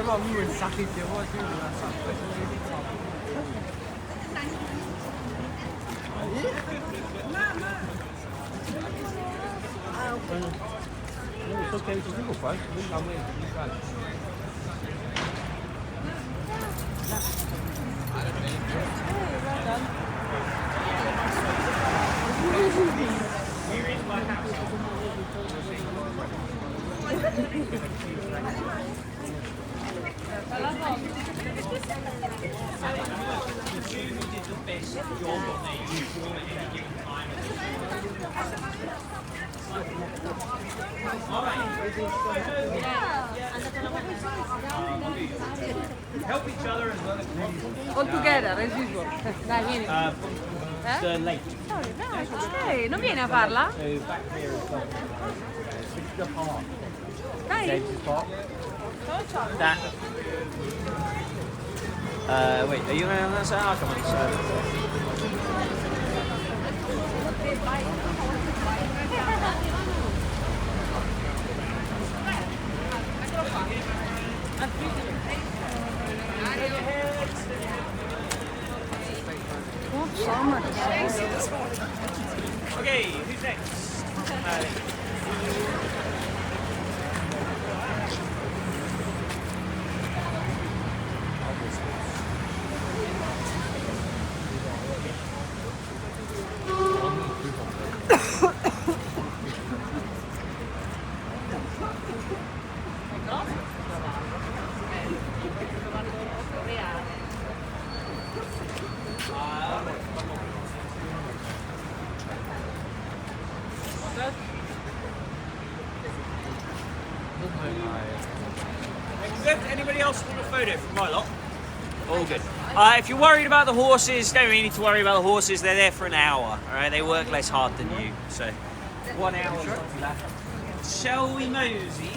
Mam miły sakit ya, bu açıyor biraz sakit. It's okay to single fight. I'm waiting for you guys. Help each other as well as possible. All together, as usual. Dai, vieni. The lake. Dai, non vieni a farla? So back here is like it's the park. Dai. James's Park. That. Wait, are you on that side? I'll come on this side. Okay, who's next? Good. Anybody else want a photo from my lot? All good. If you're worried about the horses, don't really need to worry about the horses. They're there for an hour. All right, they work less hard than you. So 1 hour. Shall we mosey?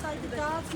Sai di cazzo.